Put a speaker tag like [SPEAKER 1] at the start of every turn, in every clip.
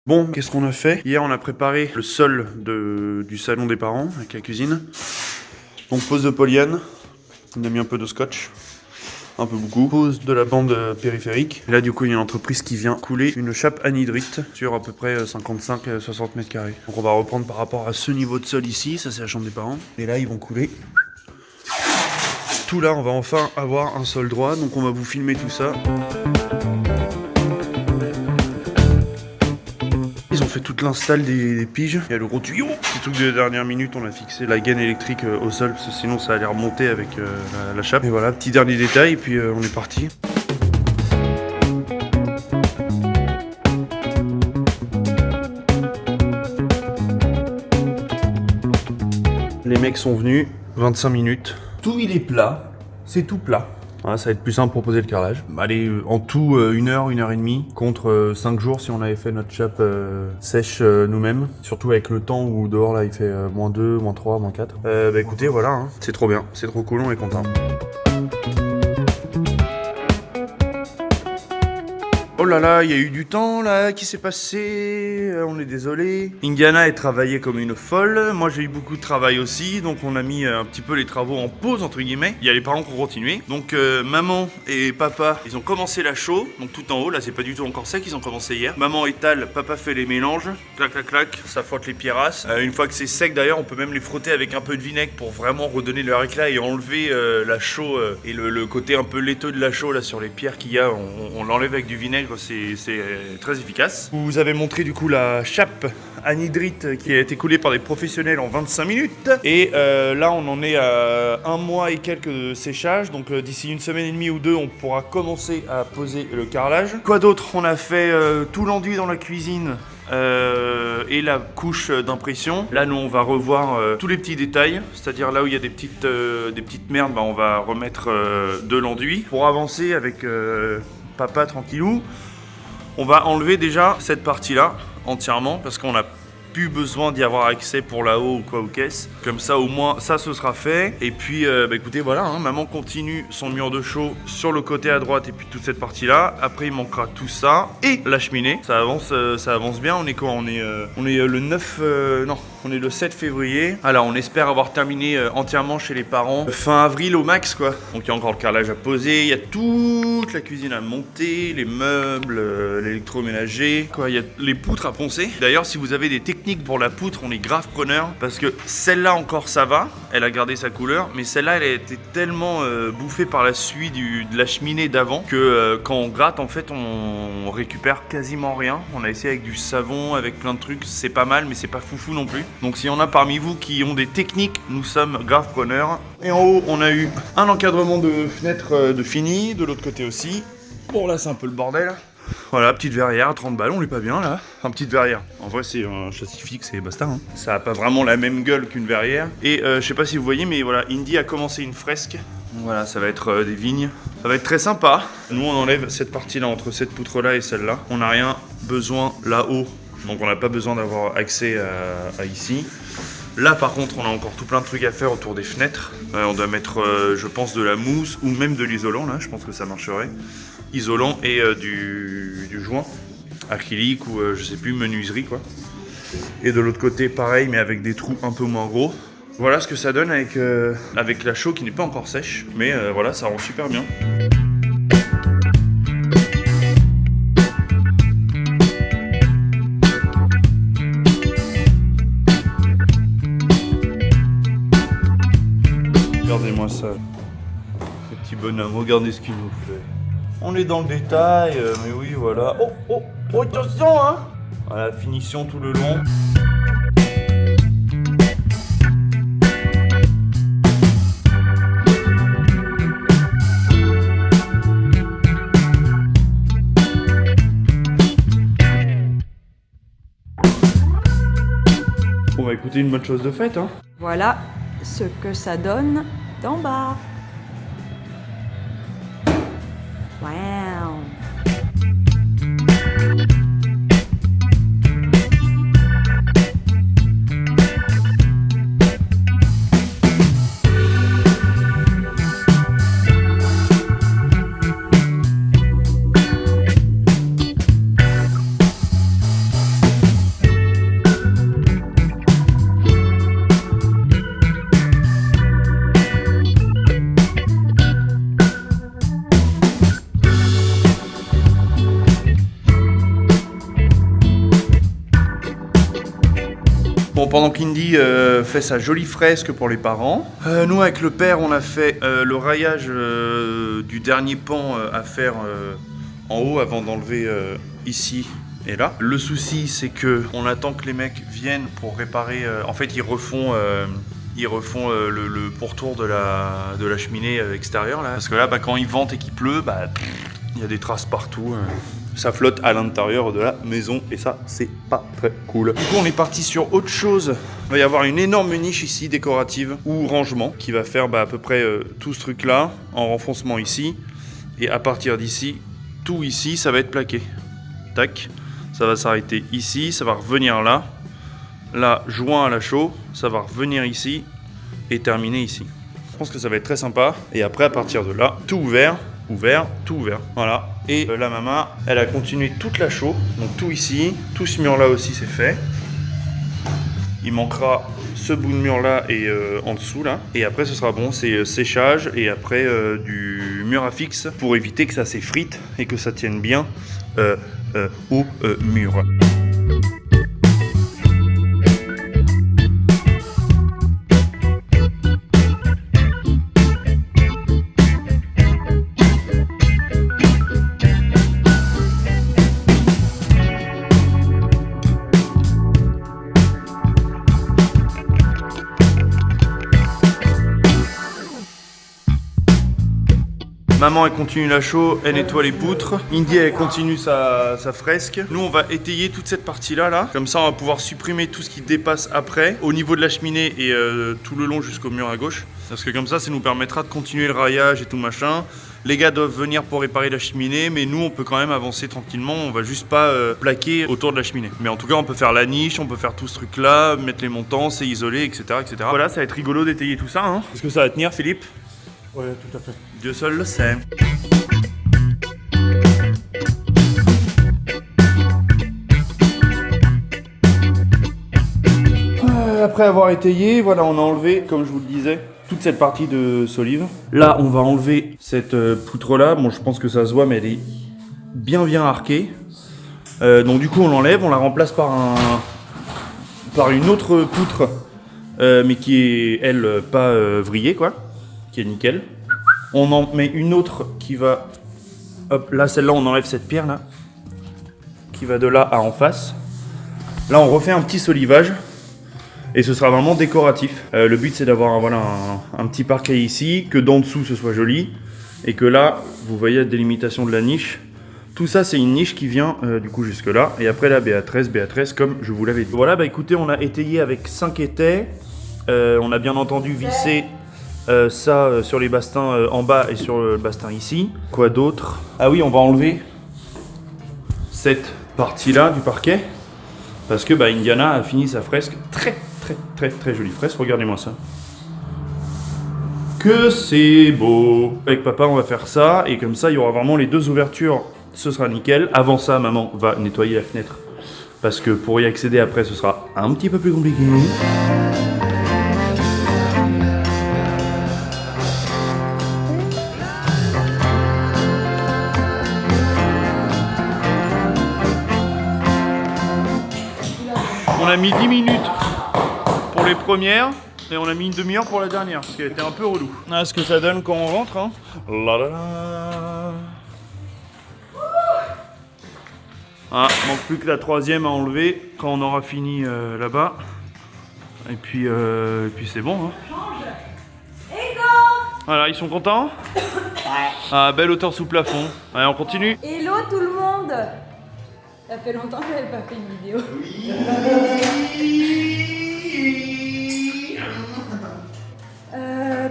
[SPEAKER 1] Bon, qu'est-ce qu'on a fait? Hier, on a préparé le sol du salon des parents avec la cuisine. Donc, pose de polyane. On a mis un peu de scotch. Un peu beaucoup. Pose de la bande périphérique. Et là, du coup, il y a une entreprise qui vient couler une chape anhydrite sur à peu près 55-60 mètres carrés. Donc, on va reprendre par rapport à ce niveau de sol ici. Ça, c'est la chambre des parents. Et là, ils vont couler. Tout là, on va enfin avoir un sol droit. Donc, on va vous filmer tout ça. Ils ont fait toute l'install des piges. Il y a le gros tuyau. Petit truc de dernière minute, on a fixé la gaine électrique au sol parce que sinon ça allait remonter avec la chape. Et voilà, petit dernier détail et puis on est parti. Les mecs sont venus, 25 minutes. Tout il est plat, c'est tout plat. Voilà, ça va être plus simple pour poser le carrelage. Allez, en tout, 1 heure, 1 heure et demie, contre 5 jours si on avait fait notre chape sèche nous-mêmes. Surtout avec le temps où dehors là il fait -2, -3, -4. Bah écoutez, voilà, hein. C'est trop bien, c'est trop cool, on est content. Oh là là, il y a eu du temps là qui s'est passé, on est désolé. Indiana est travaillée comme une folle, moi j'ai eu beaucoup de travail aussi, donc on a mis un petit peu les travaux en pause entre guillemets. Il y a les parents qui ont continué. Donc maman et papa, ils ont commencé la chaux, donc tout en haut, là c'est pas du tout encore sec, ils ont commencé hier. Maman étale, papa fait les mélanges, clac clac clac, ça frotte les pierrasses. Une fois que c'est sec d'ailleurs, on peut même les frotter avec un peu de vinaigre pour vraiment redonner leur éclat et enlever la chaux et le côté un peu laiteux de la chaux là sur les pierres qu'il y a, on l'enlève avec du vinaigre. C'est très efficace. Vous avez montré du coup la chape anhydrite qui a été coulée par des professionnels en 25 minutes. Et là on en est à 1 mois et quelques de séchage. Donc d'ici 1 semaine et demie ou 2 on pourra commencer à poser le carrelage. Quoi d'autre? On a fait tout l'enduit dans la cuisine. Et la couche d'impression. Là nous on va revoir tous les petits détails, c'est-à-dire là où il y a des petites merdes, bah, on va remettre de l'enduit. Pour avancer avec papa tranquillou, on va enlever déjà cette partie-là entièrement parce qu'on n'a plus besoin d'y avoir accès pour là-haut ou quoi ou qu'est-ce. Comme ça au moins ça ce sera fait. Et puis bah écoutez voilà, hein, maman continue son mur de chaux sur le côté à droite et puis toute cette partie-là. Après il manquera tout ça et la cheminée. Ça avance bien. On est quoi? On est le 9 non, on est le 7 février. Alors on espère avoir terminé entièrement chez les parents fin avril au max quoi. Donc il y a encore le carrelage à poser, il y a toute la cuisine à monter, les meubles, l'électroménager, quoi, il y a les poutres à poncer. D'ailleurs si vous avez des techniques pour la poutre, on est grave preneur parce que celle-là encore ça va, elle a gardé sa couleur, mais celle-là elle a été tellement bouffée par la suie de la cheminée d'avant que quand on gratte en fait on récupère quasiment rien. On a essayé avec du savon, avec plein de trucs, c'est pas mal mais c'est pas foufou non plus. Donc s'il y en a parmi vous qui ont des techniques, nous sommes grave preneurs. Et en haut on a eu un encadrement de fenêtre de fini, de l'autre côté aussi. Bon là c'est un peu le bordel. Voilà, petite verrière à 30 balles, on l'est pas bien là. Enfin, petite verrière. En vrai, c'est un châssis fixe et basta. Hein. Ça a pas vraiment la même gueule qu'une verrière. Et je sais pas si vous voyez, mais voilà, Indy a commencé une fresque. Voilà, ça va être des vignes. Ça va être très sympa. Nous, on enlève cette partie-là entre cette poutre-là et celle-là. On n'a rien besoin là-haut. Donc, on n'a pas besoin d'avoir accès à ici. Là, par contre, on a encore tout plein de trucs à faire autour des fenêtres. On doit mettre, je pense, de la mousse ou même de l'isolant. Là, je pense que ça marcherait. Isolant et du joint acrylique ou je sais plus, menuiserie quoi. Et de l'autre côté pareil mais avec des trous un peu moins gros. Voilà ce que ça donne avec la chaux qui n'est pas encore sèche, mais voilà, ça rend super bien. Regardez-moi ça, ce petit bonhomme, regardez ce qu'il nous fait. On est dans le détail, mais oui, voilà. Oh, attention, hein! Voilà, finition tout le long. Bon, bah écoutez, une bonne chose de faite, hein.
[SPEAKER 2] Voilà ce que ça donne d'en bas. Wow.
[SPEAKER 1] pendant qu'Indy fait sa jolie fresque pour les parents, nous avec le père on a fait le raillage du dernier pan à faire en haut avant d'enlever ici et là. Le souci c'est que on attend que les mecs viennent pour réparer, en fait ils refont le pourtour de la cheminée extérieure là. Parce que là quand il vente et qu'il pleut, il y a des traces partout. Ça flotte à l'intérieur de la maison et ça c'est pas très cool. Du coup on est parti sur autre chose. Il va y avoir une énorme niche ici décorative ou rangement qui va faire à peu près tout ce truc là en renfoncement ici. Et à partir d'ici, tout ici ça va être plaqué. Tac, ça va s'arrêter ici, ça va revenir là. Là, joint à la chaux, ça va revenir ici et terminer ici. Je pense que ça va être très sympa. Et après, à partir de là, tout ouvert, tout ouvert. Voilà. Et la maman, elle a continué toute la chaux. Donc tout ici, tout ce mur-là aussi, c'est fait. Il manquera ce bout de mur-là et en dessous, là. Et après, ce sera bon, c'est séchage et après du mur à fixe pour éviter que ça s'effrite et que ça tienne bien au mur. Maman elle continue la chaux, elle nettoie les poutres. Indy elle continue sa fresque. Nous on va étayer toute cette partie là. Comme ça on va pouvoir supprimer tout ce qui dépasse après au niveau de la cheminée et tout le long jusqu'au mur à gauche. Parce que comme ça nous permettra de continuer le raillage et tout machin. Les gars doivent venir pour réparer la cheminée, mais nous on peut quand même avancer tranquillement. On va juste pas plaquer autour de la cheminée. Mais en tout cas on peut faire la niche, on peut faire tout ce truc là, mettre les montants, c'est isolé, etc., etc. Voilà, ça va être rigolo d'étayer tout ça. Hein. Est-ce que ça va tenir, Philippe?
[SPEAKER 3] Ouais, tout à fait.
[SPEAKER 1] Dieu seul le sait. Après avoir étayé, voilà, on a enlevé, comme je vous le disais, toute cette partie de solive. Là, on va enlever cette poutre-là. Bon, je pense que ça se voit, mais elle est bien arquée. Donc du coup, on l'enlève, on la remplace par une autre poutre, mais qui est, elle, pas vrillée, quoi. Qui est nickel. On en met une autre qui va... Hop, là, celle-là, on enlève cette pierre, là. Qui va de là à en face. Là, on refait un petit solivage. Et ce sera vraiment décoratif. Le but, c'est d'avoir un petit parquet ici. Que d'en dessous, ce soit joli. Et que là, vous voyez la délimitation de la niche. Tout ça, c'est une niche qui vient, du coup, jusque là. Et après, la BA13, comme je vous l'avais dit. Voilà, écoutez, on a étayé avec 5 étais. On a bien entendu vissé... ça sur les bastins en bas et sur le bastin ici. Quoi d'autre? Ah oui, on va enlever cette partie-là du parquet parce que Indiana a fini sa fresque. Très jolie fresque. Regardez-moi ça. Que c'est beau. Avec papa, on va faire ça et comme ça, il y aura vraiment les deux ouvertures. Ce sera nickel. Avant ça, maman va nettoyer la fenêtre parce que pour y accéder après, ce sera un petit peu plus compliqué. On a mis 10 minutes pour les premières et on a mis une demi-heure pour la dernière parce qu'elle était un peu relou. Ah, ce que ça donne quand on rentre, hein. La la la. Ah, manque plus que la troisième à enlever quand on aura fini là-bas. Et puis c'est bon. Hein. Voilà, ils sont contents? Ah, belle hauteur sous plafond. Allez, on continue.
[SPEAKER 2] Hello tout le monde. Ça fait longtemps que j'avais pas fait une vidéo.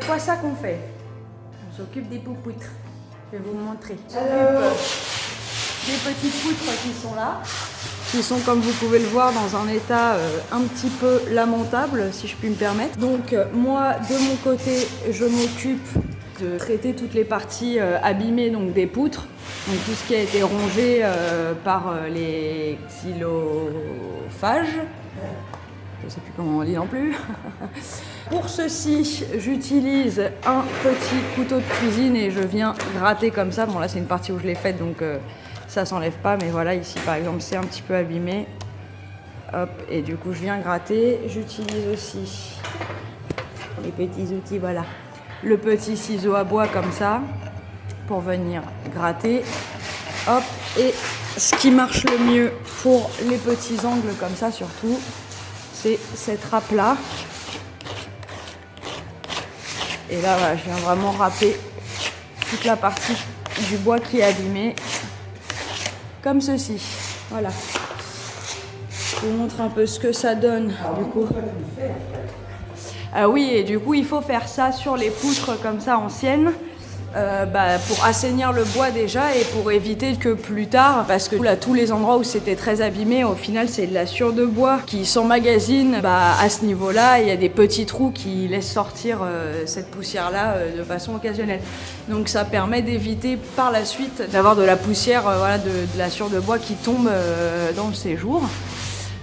[SPEAKER 2] Quoi ça qu'on fait? On s'occupe des poupoutres. Je vais vous montrer. On s'occupe des petites poutres qui sont là. Qui sont, comme vous pouvez le voir, dans un état un petit peu lamentable, si je puis me permettre. Donc moi, de mon côté, je m'occupe de traiter toutes les parties abîmées donc des poutres. Donc tout ce qui a été rongé par les xylophages. Je ne sais plus comment on dit non plus. Pour ceci, j'utilise un petit couteau de cuisine et je viens gratter comme ça. Bon là c'est une partie où je l'ai faite donc ça s'enlève pas, mais voilà ici par exemple c'est un petit peu abîmé. Hop, et du coup je viens gratter. J'utilise aussi les petits outils, voilà. Le petit ciseau à bois comme ça, pour venir gratter. Hop, et ce qui marche le mieux pour les petits angles comme ça surtout, c'est cette râpe là. Et là, voilà, je viens vraiment râper toute la partie du bois qui est abîmée, comme ceci. Voilà. Je vous montre un peu ce que ça donne, du coup. Oui, et du coup, il faut faire ça sur les poutres comme ça anciennes. Pour assainir le bois déjà et pour éviter que plus tard, parce que là tous les endroits où c'était très abîmé, au final c'est de la sciure de bois qui s'emmagasine à ce niveau-là. Il y a des petits trous qui laissent sortir cette poussière-là de façon occasionnelle. Donc ça permet d'éviter par la suite d'avoir de la poussière, de la sciure de bois qui tombe dans le séjour.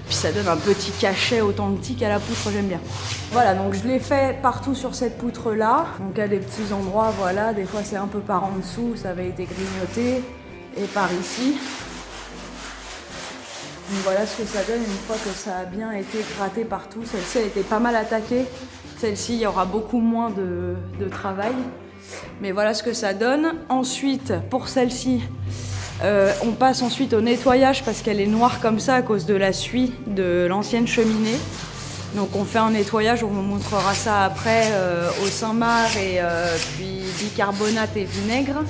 [SPEAKER 2] Puis ça donne un petit cachet authentique à la poutre, j'aime bien. Voilà, donc je l'ai fait partout sur cette poutre-là. Donc à des petits endroits, voilà, des fois c'est un peu par en dessous, ça avait été grignoté. Et par ici. Donc voilà ce que ça donne une fois que ça a bien été gratté partout. Celle-ci a été pas mal attaquée. Celle-ci, il y aura beaucoup moins de travail. Mais voilà ce que ça donne. Ensuite, pour celle-ci, on passe ensuite au nettoyage parce qu'elle est noire comme ça à cause de la suie de l'ancienne cheminée. Donc on fait un nettoyage, on vous montrera ça après au Saint-Marc et puis bicarbonate et vinaigre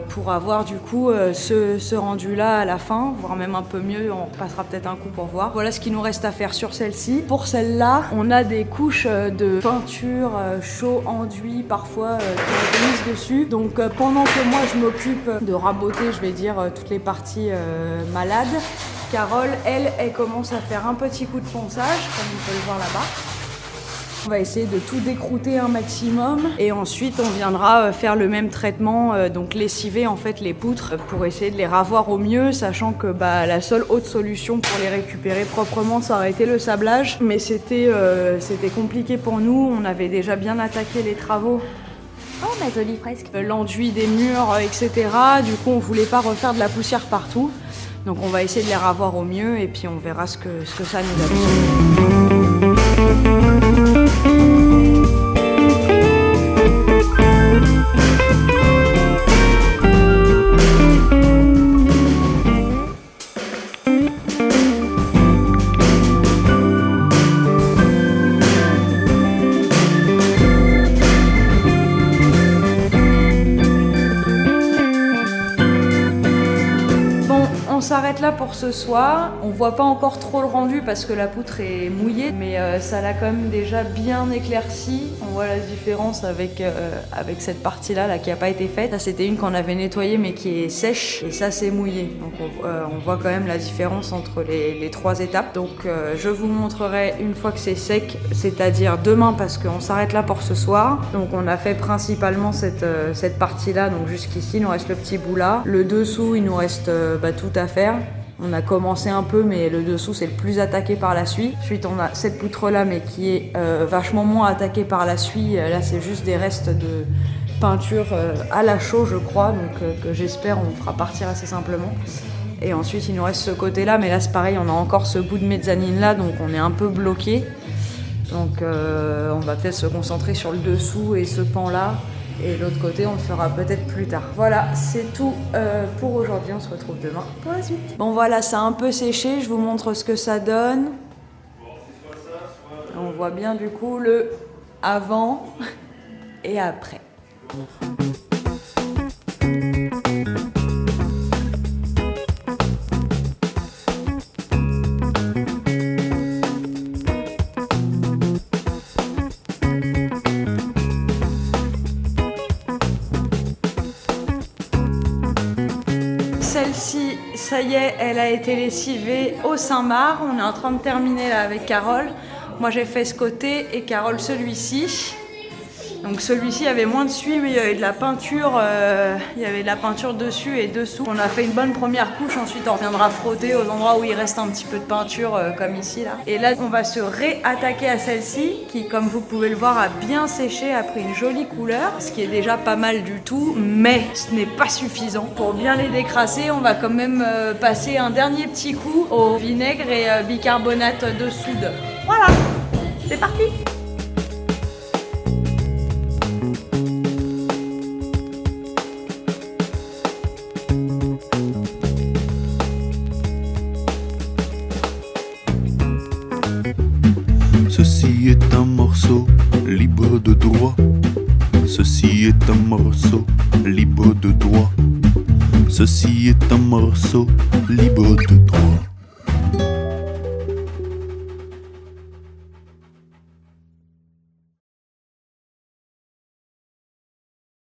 [SPEAKER 2] pour avoir du coup ce rendu là à la fin, voire même un peu mieux, on repassera peut-être un coup pour voir. Voilà ce qu'il nous reste à faire sur celle-ci. Pour celle-là, on a des couches de peinture chaud enduit parfois qui ont été mises dessus. Donc pendant que moi je m'occupe de raboter, je vais dire, toutes les parties malades, Carole, elle commence à faire un petit coup de ponçage, comme on peut le voir là-bas. On va essayer de tout décrouter un maximum et ensuite on viendra faire le même traitement, donc lessiver en fait les poutres pour essayer de les ravoir au mieux, sachant que la seule autre solution pour les récupérer proprement, ça aurait été le sablage. Mais c'était compliqué pour nous, on avait déjà bien attaqué les travaux. Oh ma jolie fresque. L'enduit des murs, etc. Du coup on voulait pas refaire de la poussière partout. Donc on va essayer de les ravoir au mieux et puis on verra ce que ça nous donne. On s'arrête là pour ce soir. On voit pas encore trop le rendu parce que la poutre est mouillée, mais ça l'a quand même déjà bien éclairci. On voit la différence avec cette partie-là qui n'a pas été faite. Ça, c'était une qu'on avait nettoyée mais qui est sèche et ça, c'est mouillé. Donc on voit quand même la différence entre les trois étapes. Donc je vous montrerai une fois que c'est sec, c'est-à-dire demain parce qu'on s'arrête là pour ce soir. Donc on a fait principalement cette partie-là, donc jusqu'ici, il nous reste le petit bout là. Le dessous, il nous reste tout à faire. On a commencé un peu, mais le dessous c'est le plus attaqué par la suie. Ensuite on a cette poutre là, mais qui est vachement moins attaquée par la suie. Là c'est juste des restes de peinture à la chaux je crois, donc que j'espère on fera partir assez simplement. Et ensuite il nous reste ce côté là, mais là c'est pareil, on a encore ce bout de mezzanine là, donc on est un peu bloqué. Donc on va peut-être se concentrer sur le dessous et ce pan là. Et l'autre côté, on le fera peut-être plus tard. Voilà, c'est tout pour aujourd'hui. On se retrouve demain pour la suite. Bon voilà, ça a un peu séché. Je vous montre ce que ça donne. On voit bien du coup le avant et après. Celle-ci, ça y est, elle a été lessivée au Saint-Marc. On est en train de terminer là avec Carole. Moi j'ai fait ce côté et Carole celui-ci. Donc celui-ci avait moins de suie, mais il y avait de la peinture, dessus et dessous. On a fait une bonne première couche, ensuite on reviendra frotter aux endroits où il reste un petit peu de peinture, comme ici là. Et là, on va se réattaquer à celle-ci, qui, comme vous pouvez le voir, a bien séché, a pris une jolie couleur, ce qui est déjà pas mal du tout, mais ce n'est pas suffisant. Pour bien les décrasser, on va quand même passer un dernier petit coup au vinaigre et bicarbonate de soude. Voilà, c'est parti.
[SPEAKER 3] Ceci est un morceau libre de droit. Ceci est un morceau libre de droit. Ceci est un morceau libre de droit.